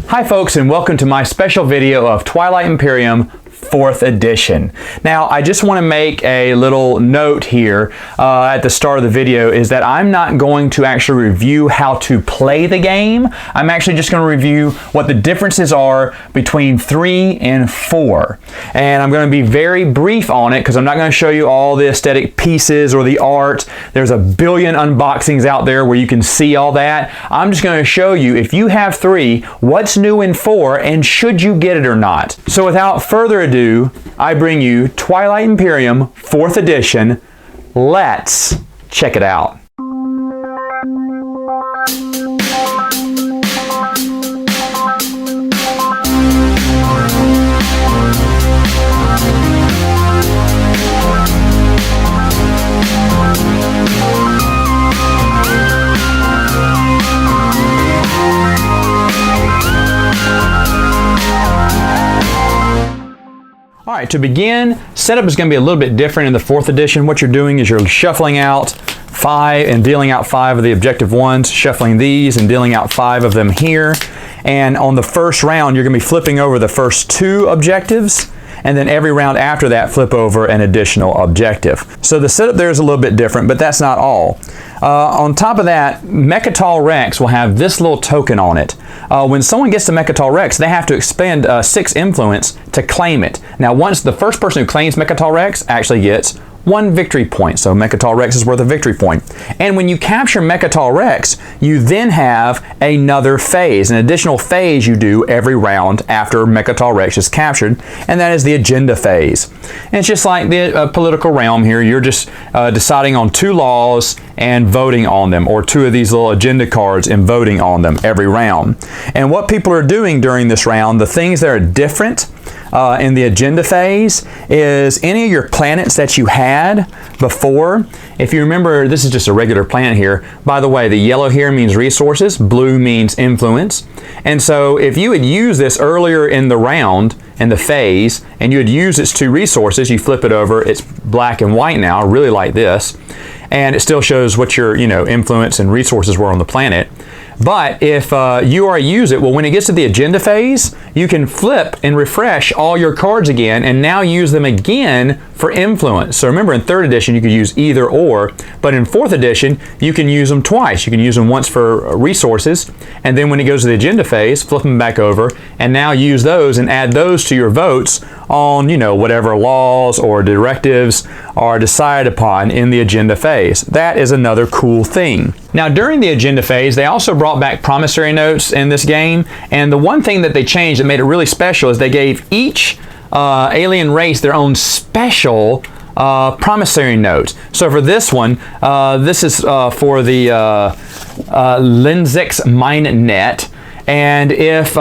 Hi folks, and welcome to my special video of Twilight Imperium 4th edition. Now, I just want to make a little note here at the start of the video is that I'm not going to actually review how to play the game. I'm actually just going to review what the differences are between 3 and 4. And I'm going to be very brief on it because I'm not going to show you all the aesthetic pieces or the art. There's a billion unboxings out there where you can see all that. I'm just going to show you, if you have 3, what's new in 4 and should you get it or not. So without further ado, I bring you Twilight Imperium 4th edition. Let's check it out. Alright, to begin, setup is going to be a little bit different in the 4th edition. What you're doing is you're shuffling out 5 and dealing out 5 of the objective ones, shuffling these and dealing out 5 of them here. And on the first round, you're going to be flipping over the first 2 objectives, and then every round after that, flip over an additional objective. So the setup there is a little bit different, but that's not all. On top of that, Mechatol Rex will have this little token on it. When someone gets to Mechatol Rex, they have to expend 6 influence to claim it. Now, once the first person who claims Mechatol Rex actually gets 1 victory point. So Mechatol Rex is worth a victory point. And when you capture Mechatol Rex, you then have another phase, an additional phase you do every round after Mechatol Rex is captured, and that is the agenda phase. And it's just like the political realm here. You're just deciding on 2 laws and voting on them, or 2 of these little agenda cards and voting on them every round. And what people are doing during this round, the things that are different in the agenda phase is any of your planets that you had before. If you remember, this is just a regular planet here. By the way, the yellow here means resources, blue means influence. And so if you had used this earlier in the round, in the phase, and you had used its 2 resources, you flip it over, it's black and white now, really like this, and it still shows what your influence and resources were on the planet. But if you already use it, well, when it gets to the agenda phase, you can flip and refresh all your cards again and now use them again for influence. So remember, in 3rd edition, you could use either or, but in 4th edition, you can use them twice. You can use them once for resources, and then when it goes to the agenda phase, flip them back over, and now use those and add those to your votes on, whatever laws or directives are decided upon in the agenda phase. That is another cool thing. Now, during the agenda phase, they also brought back promissory notes in this game, and the one thing that they changed that made it really special is they gave each alien race their own special promissory note. So for this one, this is for the Lenzix Mine Net. And if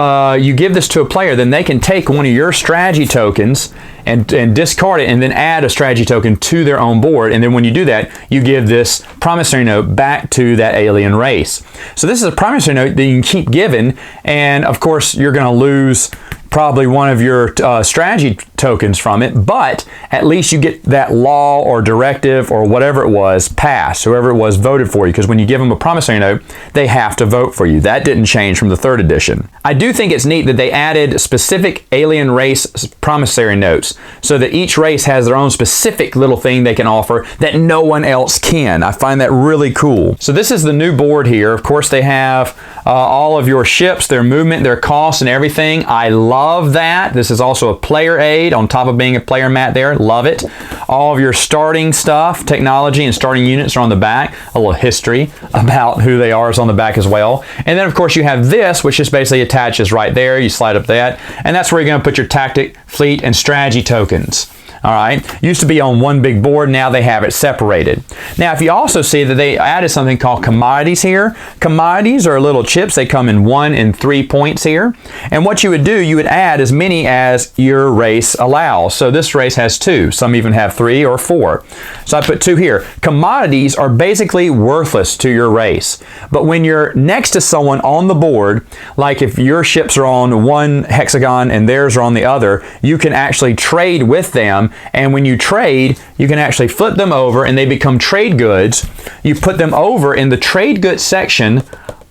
you give this to a player, then they can take one of your strategy tokens and discard it and then add a strategy token to their own board. And then when you do that, you give this promissory note back to that alien race. So this is a promissory note that you can keep giving, and of course you're going to lose probably one of your strategy tokens from it, but at least you get that law or directive or whatever it was passed, whoever it was voted for you, because when you give them a promissory note, they have to vote for you. That didn't change from the 3rd edition. I do think it's neat that they added specific alien race promissory notes so that each race has their own specific little thing they can offer that no one else can. I find that really cool. So this is the new board here. Of course, they have all of your ships, their movement, their costs, and everything. I love that. This is also a player aid on top of being a player mat there. Love it. All of your starting stuff, technology, and starting units are on the back. A little history about who they are is on the back as well. And then, of course, you have this, which just basically attaches right there. You slide up that, and that's where you're going to put your tactic, fleet, and strategy tokens. All right, used to be on one big board, now they have it separated. Now, if you also see that they added something called commodities here. Commodities are little chips. They come in 1 and 3 points here. And what you would do, you would add as many as your race allows. So this race has 2. Some even have 3 or 4. So I put 2 here. Commodities are basically worthless to your race. But when you're next to someone on the board, like if your ships are on one hexagon and theirs are on the other, you can actually trade with them. And when you trade, you can actually flip them over and they become trade goods. You put them over in the trade goods section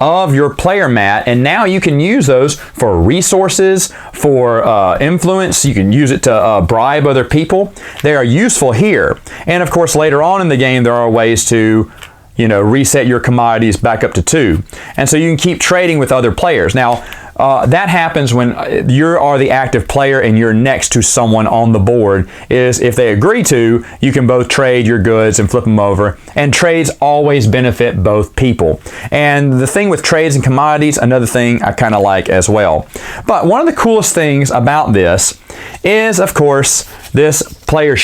of your player mat, and now you can use those for resources, for influence. You can use it to bribe other people. They are useful here. And of course, later on in the game, there are ways to reset your commodities back up to 2. And so you can keep trading with other players. Now, that happens when you are the active player and you're next to someone on the board. Is if they agree to, you can both trade your goods and flip them over. And trades always benefit both people. And the thing with trades and commodities, another thing I kind of like as well. But one of the coolest things about this is, of course, this player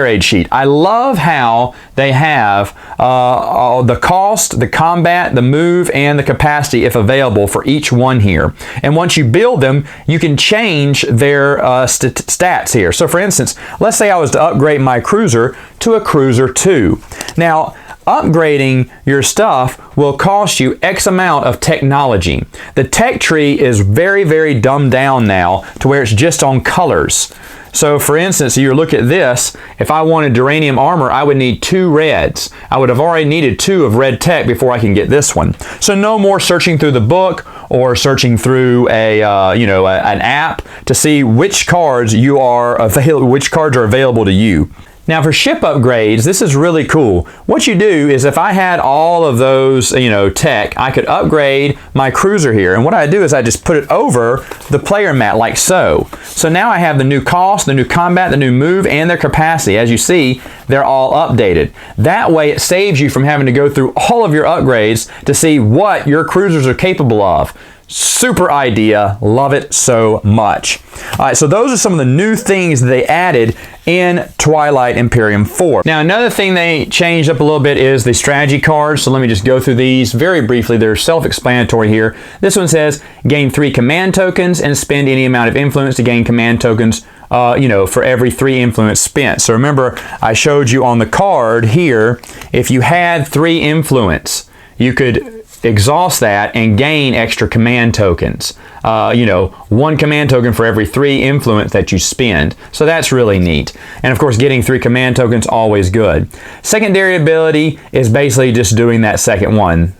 aid sheet. I love how they have the cost, the combat, the move, and the capacity, if available, for each one here. And once you build them, you can change their stats here. So for instance, let's say I was to upgrade my cruiser to a cruiser 2. Now, upgrading your stuff will cost you X amount of technology. The tech tree is very, very dumbed down now to where it's just on colors. So for instance, you look at this, if I wanted duranium armor, I would need 2 reds. I would have already needed 2 of red tech before I can get this one. So no more searching through the book or searching through an app to see which cards which cards are available to you. Now for ship upgrades, this is really cool. What you do is if I had all of those, tech, I could upgrade my cruiser here. And what I do is I just put it over the player mat like so. So now I have the new cost, the new combat, the new move, and their capacity. As you see, they're all updated. That way it saves you from having to go through all of your upgrades to see what your cruisers are capable of. Super idea, love it so much. All right, so those are some of the new things that they added in Twilight Imperium 4. Now another thing they changed up a little bit is the strategy cards. So let me just go through these very briefly. They're self-explanatory here. This one says gain 3 command tokens and spend any amount of influence to gain command tokens for every 3 influence spent. So remember, I showed you on the card here, if you had 3 influence, you could exhaust that and gain extra command tokens. 1 command token for every 3 influence that you spend. So that's really neat. And of course, getting 3 command tokens, always good. Secondary ability is basically just doing that second one.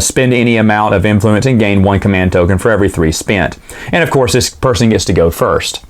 Spend any amount of influence and gain 1 command token for every 3 spent. And of course, this person gets to go first.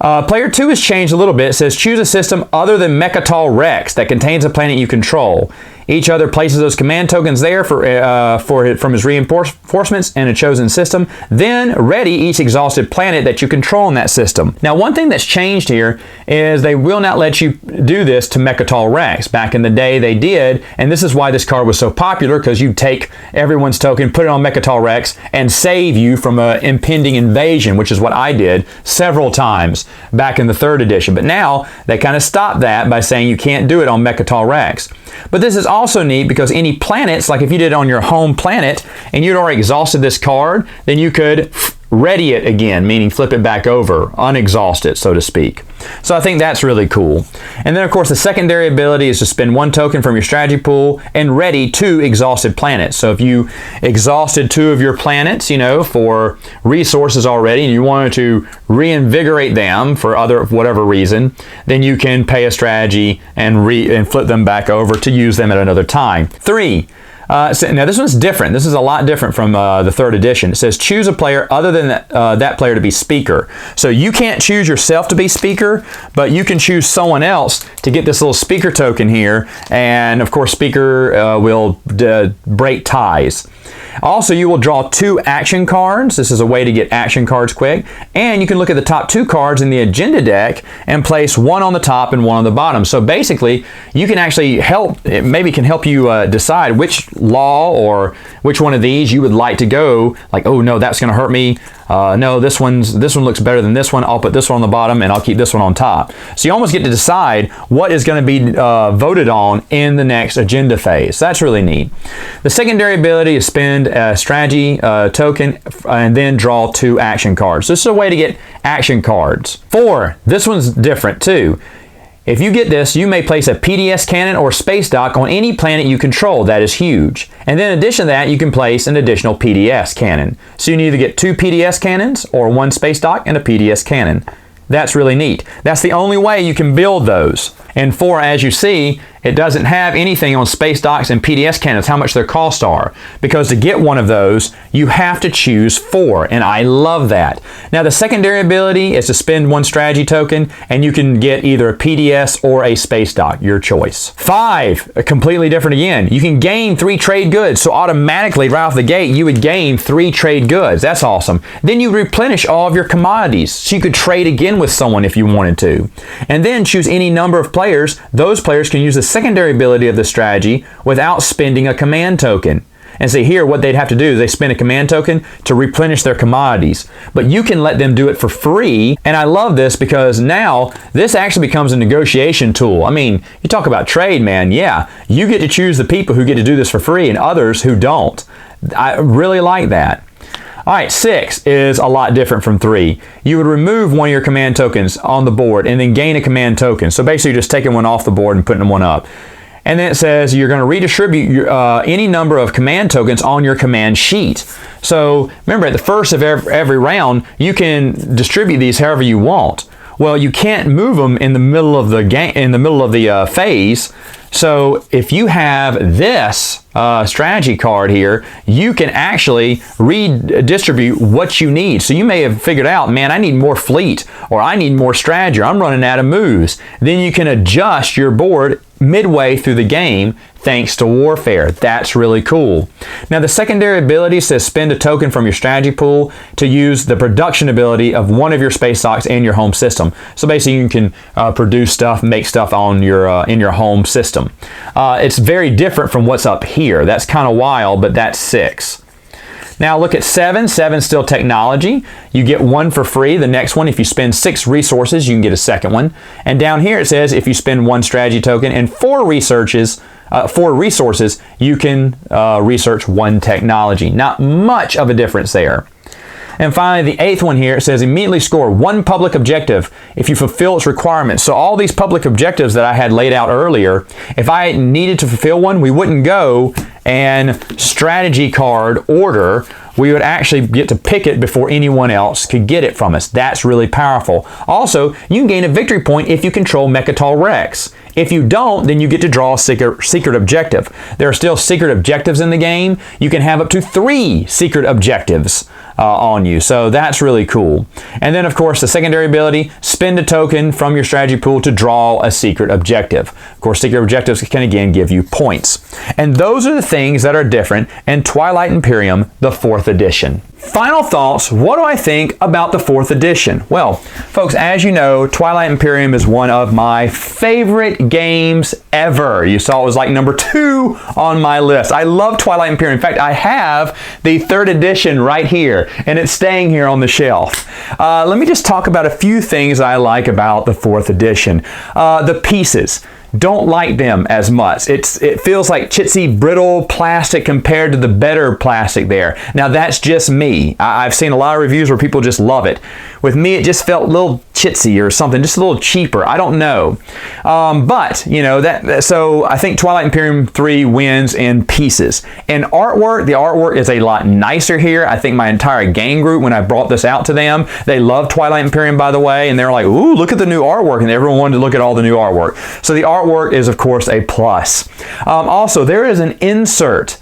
Player 2 has changed a little bit. It says choose a system other than Mechatol Rex that contains a planet you control. Each other places those command tokens there from his reinforcements in a chosen system. Then ready each exhausted planet that you control in that system. Now one thing that's changed here is they will not let you do this to Mechatol Rex. Back in the day they did, and this is why this card was so popular, because you take everyone's token, put it on Mechatol Rex, and save you from an impending invasion, which is what I did several times back in the 3rd edition. But now they kind of stopped that by saying you can't do it on Mechatol Rex. But this is also neat because any planets, like if you did it on your home planet and you'd already exhausted this card, then you could ready it again, meaning flip it back over, unexhaust it, so to speak. So I think that's really cool. And then of course the secondary ability is to spend 1 token from your strategy pool and ready 2 exhausted planets. So if you exhausted 2 of your planets, for resources already, and you wanted to reinvigorate them for whatever reason, then you can pay a strategy and flip them back over to use them at another time. 3. Now this one's different. This is a lot different from the 3rd edition. It says choose a player other than that player to be speaker. So you can't choose yourself to be speaker, but you can choose someone else to get this little speaker token here. And of course speaker will break ties. Also, you will draw 2 action cards. This is a way to get action cards quick. And you can look at the top 2 cards in the agenda deck and place 1 on the top and 1 on the bottom. So basically, you can actually it can help you decide which law or which one of these you would like to go. Like, oh no, that's going to hurt me. No, this one looks better than this one. I'll put this one on the bottom and I'll keep this one on top. So you almost get to decide what is going to be voted on in the next agenda phase. That's really neat. The secondary ability is spend a strategy token and then draw 2 action cards. So this is a way to get action cards. 4, this one's different too. If you get this, you may place a PDS cannon or space dock on any planet you control. That is huge. And then in addition to that, you can place an additional PDS cannon. So you can either get 2 PDS cannons or 1 space dock and a PDS cannon. That's really neat. That's the only way you can build those. And 4, as you see, it doesn't have anything on space docks and PDS cannons, how much their costs are. Because to get one of those, you have to choose 4, and I love that. Now the secondary ability is to spend 1 strategy token, and you can get either a PDS or a space dock, your choice. 5, completely different again. You can gain 3 trade goods, so automatically right off the gate, you would gain 3 trade goods. That's awesome. Then you replenish all of your commodities, so you could trade again with someone if you wanted to. And then choose any number of players. Those players can use the secondary ability of the strategy without spending a command token. And see here, what they'd have to do is they spend a command token to replenish their commodities. But you can let them do it for free. And I love this because now this actually becomes a negotiation tool. I mean, you talk about trade, man. Yeah, you get to choose the people who get to do this for free and others who don't. I really like that. All right, 6 is a lot different from 3. You would remove one of your command tokens on the board and then gain a command token. So basically you're just taking one off the board and putting one up. And then it says you're going to redistribute any number of command tokens on your command sheet. So remember, at the first of every round, you can distribute these however you want. Well, you can't move them in the middle of the game, in the middle of the phase. So if you have this strategy card here, you can actually redistribute what you need. So you may have figured out, man, I need more fleet, or I need more strategy, or I'm running out of moves. Then you can adjust your board midway through the game thanks to Warfare. That's really cool. Now the secondary ability says spend a token from your strategy pool to use the production ability of one of your space docks and your home system. So basically you can produce stuff, make stuff on your in your home system. It's very different from what's up here. That's kind of wild, but that's 6. Now look at 7. 7 is still technology. You get 1 for free. The next one, if you spend 6 resources, you can get a second one. And down here it says if you spend 1 strategy token and 4 resources, you can research 1 technology. Not much of a difference there. And finally, the 8th one here, it says immediately score 1 public objective if you fulfill its requirements. So all these public objectives that I had laid out earlier, if I needed to fulfill one, we wouldn't go and strategy card order. We would actually get to pick it before anyone else could get it from us. That's really powerful. Also, you can gain a victory point if you control Mechatol Rex. If you don't, then you get to draw a secret objective. There are still secret objectives in the game. You can have up to 3 secret objectives on you. So that's really cool. And then, of course, the secondary ability, spend a token from your strategy pool to draw a secret objective. Of course, secret objectives can again give you points. And those are the things that are different in Twilight Imperium, the 4th edition. Final thoughts, what do I think about the 4th edition? Well, folks, as you know, Twilight Imperium is one of my favorite games ever. You saw it was like number 2 on my list. I love Twilight Imperium. In fact, I have the 3rd edition right here, and it's staying here on the shelf. Let me just talk about a few things I like about the 4th edition. The pieces. Don't like them as much. It feels like chitsy, brittle plastic compared to the better plastic there. Now that's just me. I've seen a lot of reviews where people just love it. With me, it just felt a little chitsy or something, just a little cheaper. I don't know. But, you know, so I think Twilight Imperium 3 wins in pieces. In artwork, the artwork is a lot nicer here. I think my entire game group, when I brought this out to them, they love Twilight Imperium, by the way, and they're like, ooh, look at the new artwork, and everyone wanted to look at all the new artwork. So the artwork is, of course, a plus. Also, there is an insert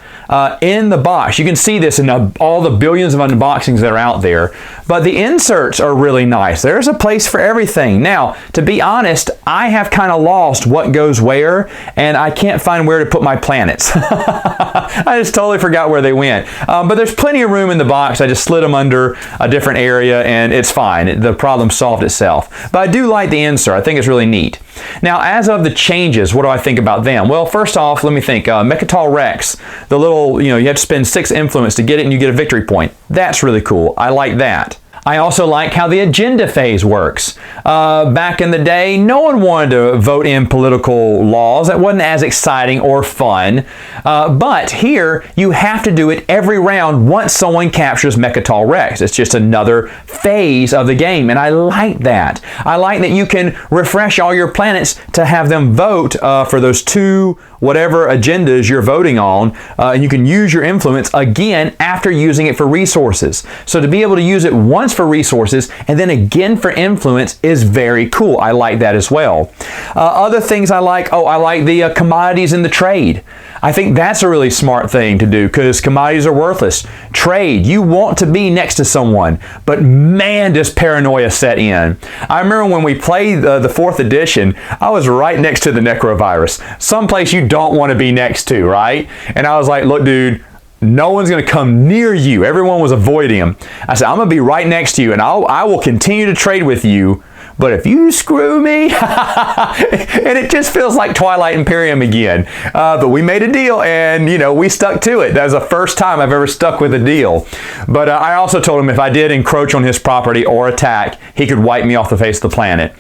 in the box. You can see this in all the billions of unboxings that are out there, but the inserts are really nice. There's a place for everything. Now, to be honest, I have kind of lost what goes where, and I can't find where to put my planets. I just totally forgot where they went. But there's plenty of room in the box. I just slid them under a different area, and it's fine. The problem solved itself. But I do like the insert. I think it's really neat. Now, as of the changes, what do I think about them? Well, first off, let me think. Mechatol Rex, the little, you have to spend 6 influence to get it and you get a victory point. That's really cool. I like that. I also like how the agenda phase works. Back in the day, no one wanted to vote in political laws. That wasn't as exciting or fun. But here, you have to do it every round once someone captures Mechatol Rex. It's just another phase of the game, and I like that. I like that you can refresh all your planets to have them vote for those 2 whatever agendas you're voting on, and you can use your influence again after using it for resources. So to be able to use it once for resources, and then again for influence is very cool. I like that as well. Other things I like, I like the commodities and the trade. I think that's a really smart thing to do because commodities are worthless. Trade, you want to be next to someone, but man, does paranoia set in. I remember when we played the 4th edition, I was right next to the necrovirus, someplace you don't want to be next to, right? And I was like, look, dude, no one's going to come near you. Everyone was avoiding him. I said, I'm going to be right next to you, and I will continue to trade with you. But if you screw me, and it just feels like Twilight Imperium again. But we made a deal, and we stuck to it. That was the first time I've ever stuck with a deal. But I also told him if I did encroach on his property or attack, he could wipe me off the face of the planet.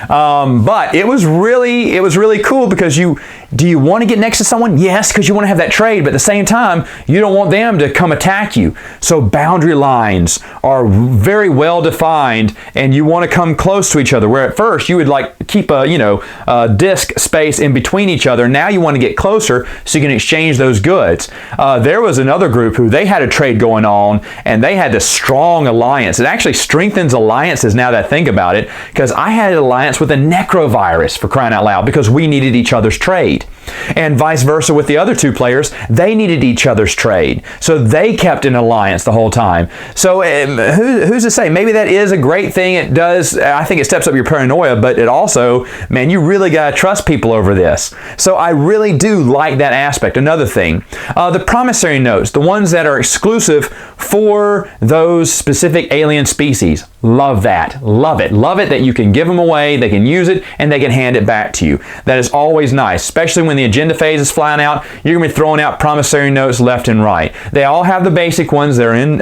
But it was really cool because do you want to get next to someone? Yes, because you want to have that trade. But at the same time, you don't want them to come attack you. So boundary lines are very well defined, and you want to come close to each other, where at first you would keep a disc space in between each other. Now you want to get closer so you can exchange those goods. There was another group who they had a trade going on, and they had this strong alliance. It actually strengthens alliances now that I think about it, because I had an alliance with a necrovirus, for crying out loud, because we needed each other's trade. And vice versa with the other 2 players, they needed each other's trade. So they kept an alliance the whole time. So who's to say? Maybe that is a great thing. It does, I think it steps up your paranoia, but it also, man, you really got to trust people over this. So I really do like that aspect. Another thing, the promissory notes, the ones that are exclusive for those specific alien species. Love that. Love it. Love it that you can give them away, they can use it, and they can hand it back to you. That is always nice, especially when the agenda phase is flying out. You're going to be throwing out promissory notes left and right. They all have the basic ones that are in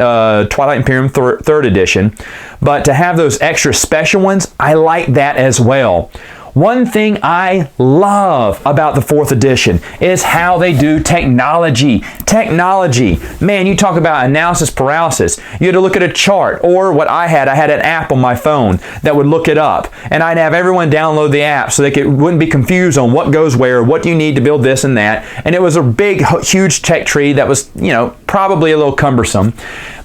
Twilight Imperium 3rd edition, but to have those extra special ones, I like that as well. One thing I love about the 4th edition is how they do technology. Technology. Man, you talk about analysis paralysis. You had to look at a chart, or what I had an app on my phone that would look it up. And I'd have everyone download the app so they wouldn't be confused on what goes where, what do you need to build this and that. And it was a big, huge tech tree that was, probably a little cumbersome.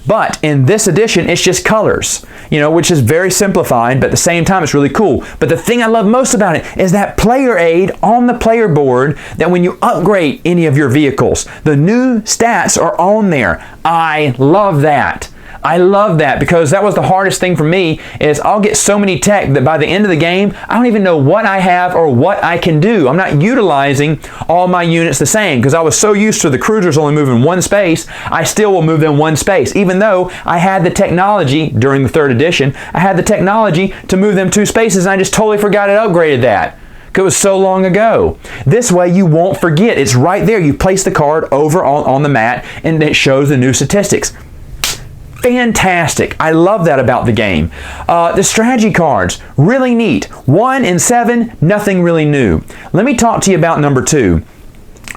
But in this edition, it's just colors, which is very simplified, but at the same time, it's really cool. But the thing I love most about it is that player aid on the player board, that when you upgrade any of your vehicles, the new stats are on there. I love that. I love that, because that was the hardest thing for me, is I'll get so many tech that by the end of the game, I don't even know what I have or what I can do. I'm not utilizing all my units the same, because I was so used to the cruisers only moving 1 space, I still will move them 1 space, even though I had the technology during the 3rd edition, I had the technology to move them 2 spaces, and I just totally forgot it upgraded that. It was so long ago. This way you won't forget. It's right there. You place the card over on the mat, and it shows the new statistics. Fantastic. I love that about the game. The strategy cards, really neat. 1 and 7, nothing really new. Let me talk to you about number 2.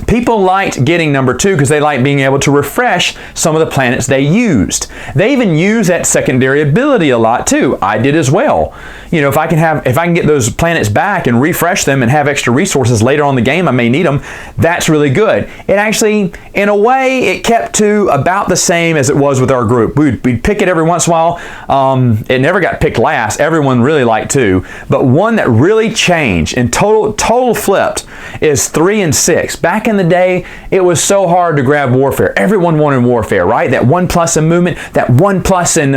People liked getting number 2 because they liked being able to refresh some of the planets they used. They even use that secondary ability a lot too. I did as well. If I can get those planets back and refresh them and have extra resources later on in the game, I may need them. That's really good. It actually, in a way, it kept to about the same as it was with our group. We'd pick it every once in a while. It never got picked last. Everyone really liked 2. But one that really changed and total flipped is 3 and 6. Back in the day, it was so hard to grab warfare. Everyone wanted warfare, right? That 1+ in movement, that 1+ in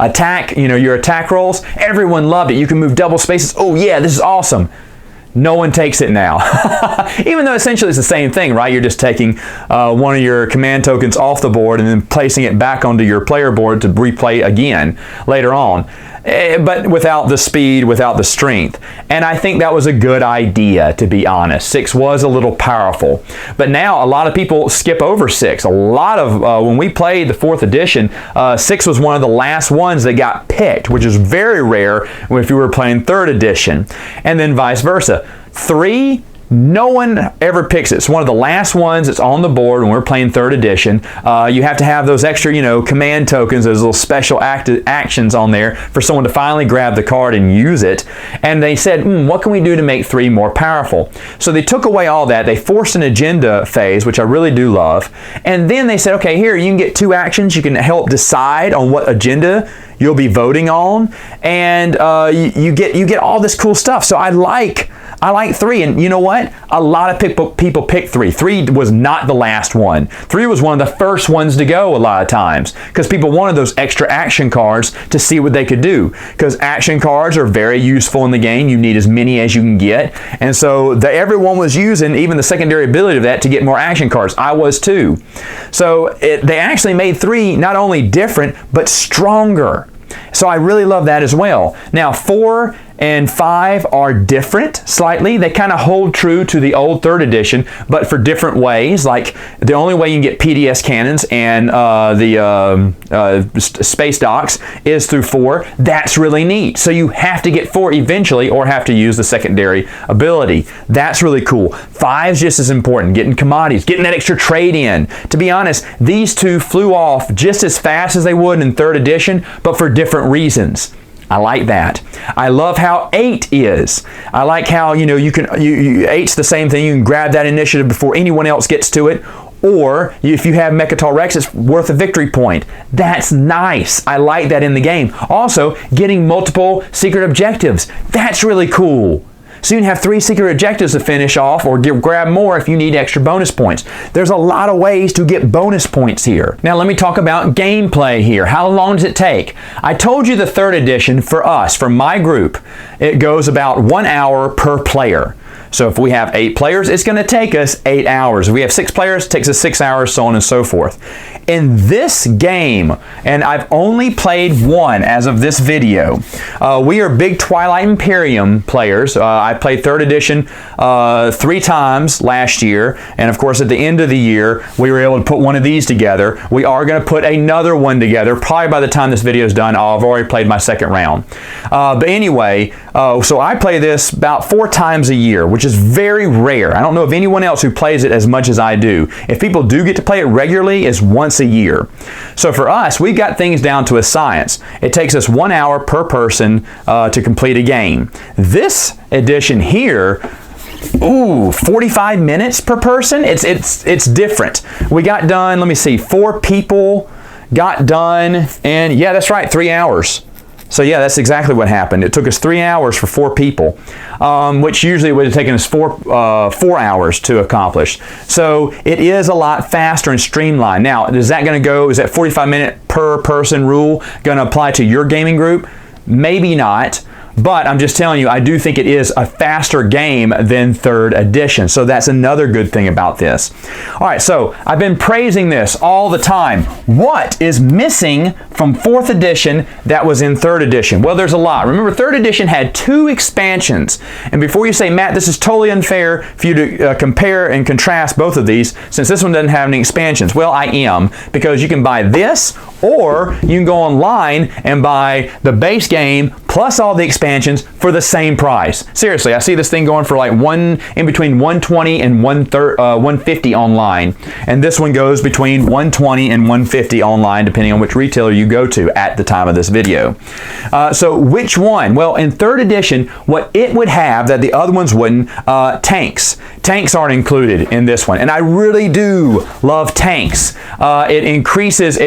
attack, your attack rolls. Everyone loved it. You can move double spaces. Oh yeah, this is awesome. No one takes it now. Even though essentially it's the same thing, right? You're just taking one of your command tokens off the board and then placing it back onto your player board to replay again later on. But without the speed, without the strength. And I think that was a good idea, to be honest. 6 was a little powerful. But now a lot of people skip over 6. A lot of, when we played the 4th edition, 6 was one of the last ones that got picked, which is very rare if you were playing 3rd edition. And then vice versa. 3 No one ever picks it. It's one of the last ones that's on the board when we're playing 3rd edition. You have to have those extra, command tokens, those little special actions on there for someone to finally grab the card and use it. And they said, what can we do to make 3 more powerful? So they took away all that. They forced an agenda phase, which I really do love. And then they said, okay, here, you can get 2 actions. You can help decide on what agenda you'll be voting on. And you get all this cool stuff. So I like 3, and you know what? A lot of people pick 3. 3 was not the last one. 3 was one of the first ones to go a lot of times because people wanted those extra action cards to see what they could do, because action cards are very useful in the game. You need as many as you can get, and so everyone was using even the secondary ability of that to get more action cards. I was too. So they actually made 3 not only different but stronger. So I really love that as well. Now 4 and 5 are different slightly. They kind of hold true to the old 3rd edition, but for different ways. Like the only way you can get PDS cannons and the space docks is through 4. That's really neat. So you have to get 4 eventually or have to use the secondary ability. That's really cool. 5 is just as important. Getting commodities, getting that extra trade in. To be honest, these 2 flew off just as fast as they would in 3rd edition, but for different reasons. I like that. I love how 8 is. I like how, you can 8's the same thing. You can grab that initiative before anyone else gets to it. Or if you have Mechatol Rex, it's worth a victory point. That's nice. I like that in the game. Also, getting multiple secret objectives. That's really cool. So you can have 3 secret objectives to finish off or grab more if you need extra bonus points. There's a lot of ways to get bonus points here. Now let me talk about gameplay here. How long does it take? I told you the 3rd edition for us, for my group, it goes about 1 hour per player. So if we have 8 players, it's going to take us 8 hours. If we have 6 players, it takes us 6 hours, so on and so forth. In this game, and I've only played 1 as of this video, we are big Twilight Imperium players. I played 3rd edition 3 times last year, and of course at the end of the year, we were able to put one of these together. We are going to put another one together. Probably by the time this video is done, I'll have already played my 2nd round. But anyway, so I play this about 4 times a year, which is very rare. I don't know of anyone else who plays it as much as I do. If people do get to play it regularly, it's once a year. So for us, we've got things down to a science. It takes us 1 hour per person to complete a game. This edition here, 45 minutes per person. It's different. We got done, let me see, 4 people got done, and yeah, that's right, 3 hours. So yeah, that's exactly what happened. It took us 3 hours for 4 people, which usually would have taken us 4 hours to accomplish. So it is a lot faster and streamlined. Now, is that that 45-minute per person rule going to apply to your gaming group? Maybe not. But I'm just telling you, I do think it is a faster game than 3rd edition. So that's another good thing about this. All right, so I've been praising this all the time. What is missing from 4th edition that was in 3rd edition? Well, there's a lot. Remember, 3rd edition had 2 expansions. And before you say, Matt, this is totally unfair for you to compare and contrast both of these, since this one doesn't have any expansions. Well, I am, because you can buy this, or you can go online and buy the base game plus all the expansions for the same price. Seriously, I see this thing going for like in between $120 and $150 online, and this one goes between $120 and $150 online, depending on which retailer you go to at the time of this video. So which one? Well, in 3rd edition, what it would have that the other ones wouldn't, tanks. Tanks aren't included in this one, and I really do love tanks. It increases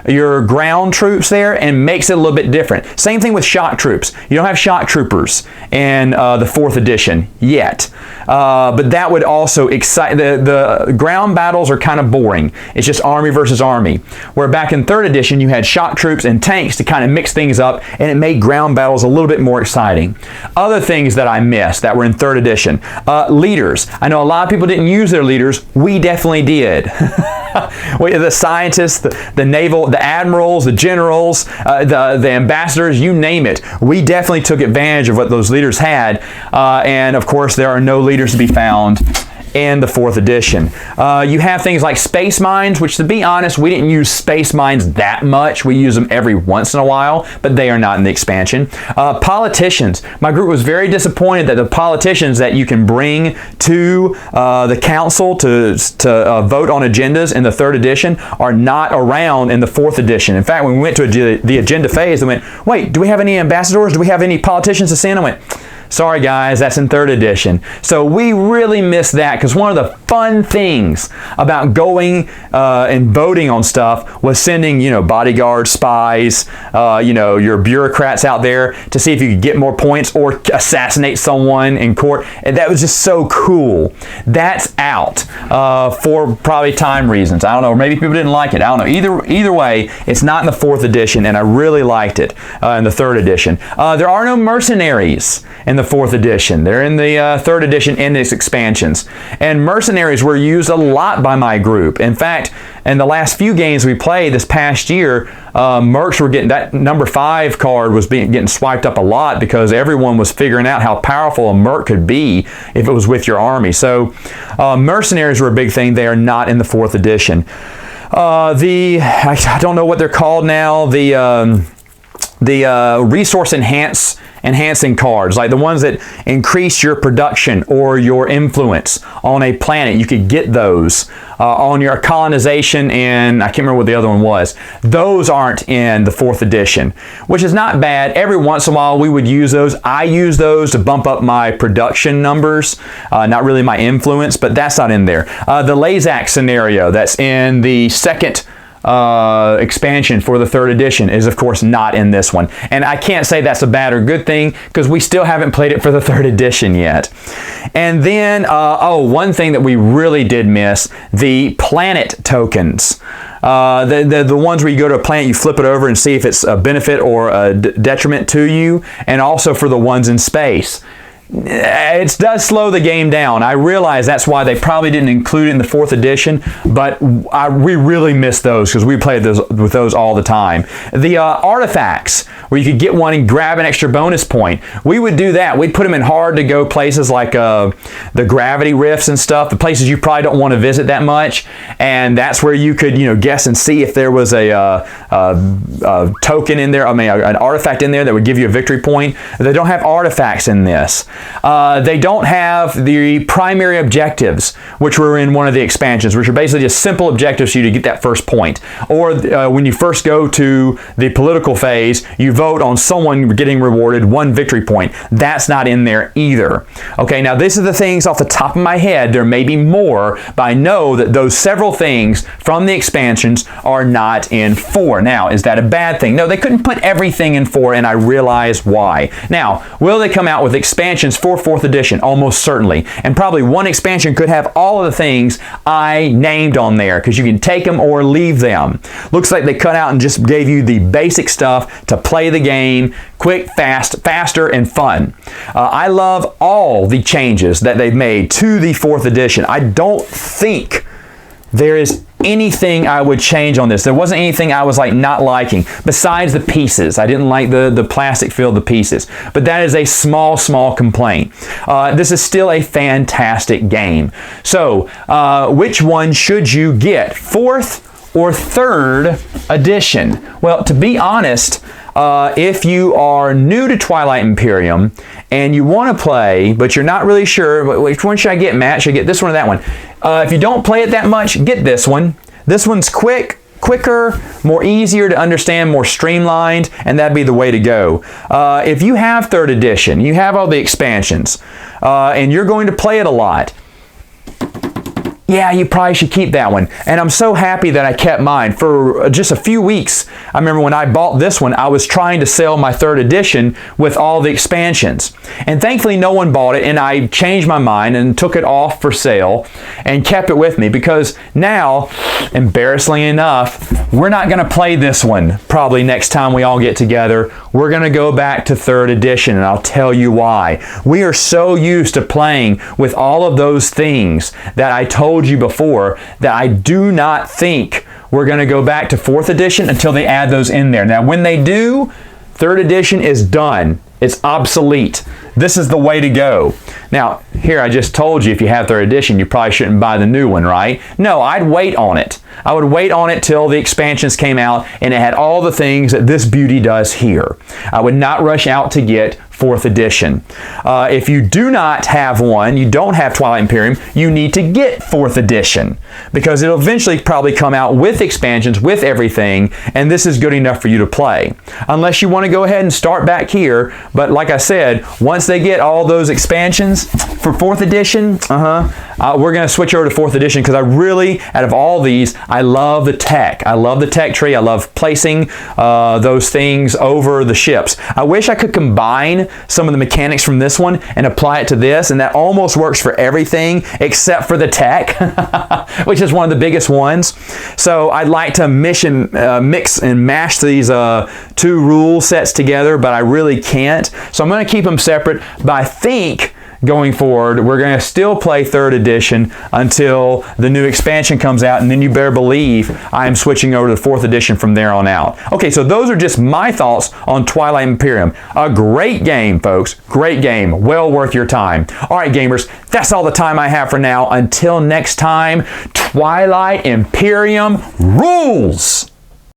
your ground troops there and makes it a little bit different. Same thing with shock troops. You don't have shock troopers in the 4th edition yet, but that would also excite. The ground battles are kind of boring. It's just army versus army, where back in 3rd edition you had shock troops and tanks to kind of mix things up, and it made ground battles a little bit more exciting. Other things that I missed that were in 3rd edition, leaders. I know a lot of people didn't use their leaders. We definitely did. The scientists, the naval, the admirals, the generals, the ambassadors, you name it. We definitely took advantage of what those leaders had. And of course, there are no leaders to be found in the 4th edition. You have things like space mines, which to be honest, we didn't use space mines that much. We use them every once in a while, but they are not in the expansion. Politicians. My group was very disappointed that the politicians that you can bring to the council to vote on agendas in the 3rd edition are not around in the 4th edition. In fact, when we went to the agenda phase, they went, wait, do we have any ambassadors? Do we have any politicians to send? I went, sorry guys, that's in 3rd edition. So we really missed that, because one of the fun things about going and voting on stuff was sending, bodyguards, spies, your bureaucrats out there to see if you could get more points or assassinate someone in court. And that was just so cool. That's out for probably time reasons. I don't know, or maybe people didn't like it. I don't know. Either way, it's not in the 4th edition, and I really liked it in the 3rd edition. There are no mercenaries in the 4th edition. They're in the 3rd edition in its expansions. And mercenaries were used a lot by my group. In fact, in the last few games we played this past year, mercs were getting, that number 5 card was getting swiped up a lot, because everyone was figuring out how powerful a merc could be if it was with your army. So mercenaries were a big thing. They are not in the 4th edition. I don't know what they're called now. The resource enhancing cards, like the ones that increase your production or your influence on a planet. You could get those on your colonization, and I can't remember what the other one was. Those aren't in the 4th edition, which is not bad. Every once in a while we would use those. I use those to bump up my production numbers, not really my influence, but that's not in there. The Lazak scenario that's in the 2nd expansion for the 3rd edition is of course not in this one, and I can't say that's a bad or good thing, because we still haven't played it for the 3rd edition yet. And then one thing that we really did miss, the planet tokens. The ones where you go to a planet, you flip it over and see if it's a benefit or a detriment to you, and also for the ones in space. It does slow the game down. I realize that's why they probably didn't include it in the 4th edition, but we really missed those, because we played with those all the time. The artifacts, where you could get one and grab an extra bonus point. We would do that. We'd put them in hard to go places like the gravity rifts and stuff, the places you probably don't want to visit that much, and that's where you could guess and see if there was a token in there, an artifact in there that would give you a victory point. They don't have artifacts in this. They don't have the primary objectives, which were in one of the expansions, which are basically just simple objectives for you to get that first point. Or when you first go to the political phase, you vote on someone getting rewarded 1 victory point. That's not in there either. Okay, now this is the things off the top of my head. There may be more, but I know that those several things from the expansions are not in 4. Now, is that a bad thing? No, they couldn't put everything in 4, and I realize why. Now, will they come out with expansions for 4th edition? Almost certainly. And probably one expansion could have all of the things I named on there, because you can take them or leave them. Looks like they cut out and just gave you the basic stuff to play the game quick, fast, faster, and fun. I love all the changes that they've made to the 4th edition. I don't think there is anything I would change on this. There wasn't anything I was not liking, besides the pieces. I didn't like the plastic filled the pieces, but that is a small complaint. This is still a fantastic game. So which one should you get, 4th or 3rd edition? Well, to be honest, if you are new to Twilight Imperium and you want to play, but you're not really sure, which one should I get, Matt? Should I get this one or that one? If you don't play it that much, get this one. This one's quicker, more easier to understand, more streamlined, and that'd be the way to go. If you have 3rd edition, you have all the expansions, and you're going to play it a lot, yeah, you probably should keep that one. And I'm so happy that I kept mine. For just a few weeks, I remember when I bought this one, I was trying to sell my 3rd edition with all the expansions. And thankfully no one bought it, and I changed my mind and took it off for sale and kept it with me, because now, embarrassingly enough, we're not going to play this one probably next time we all get together. We're going to go back to 3rd edition, and I'll tell you why. We are so used to playing with all of those things that I told you before that I do not think we're going to go back to 4th edition until they add those in there. Now, when they do, 3rd edition is done. It's obsolete. This is the way to go. Now, here I just told you if you have 3rd edition, you probably shouldn't buy the new one, right? No, I'd wait on it. I would wait on it till the expansions came out and it had all the things that this beauty does here. I would not rush out to get 4th edition. If you do not have one, you don't have Twilight Imperium, you need to get 4th edition because it'll eventually probably come out with expansions, with everything, and this is good enough for you to play. Unless you want to go ahead and start back here, but like I said, once they get all those expansions for 4th edition, we're going to switch over to 4th edition because I really, out of all these, I love the tech. I love the tech tree. I love placing those things over the ships. I wish I could combine some of the mechanics from this one and apply it to this, and that almost works for everything except for the tech, which is one of the biggest ones. So I'd like to mix and mash these 2 rule sets together, but I really can't. So I'm going to keep them separate, but I think going forward, we're going to still play 3rd edition until the new expansion comes out, and then you better believe I am switching over to 4th edition from there on out. Okay, so those are just my thoughts on Twilight Imperium. A great game, folks. Great game. Well worth your time. All right, gamers, that's all the time I have for now. Until next time, Twilight Imperium rules!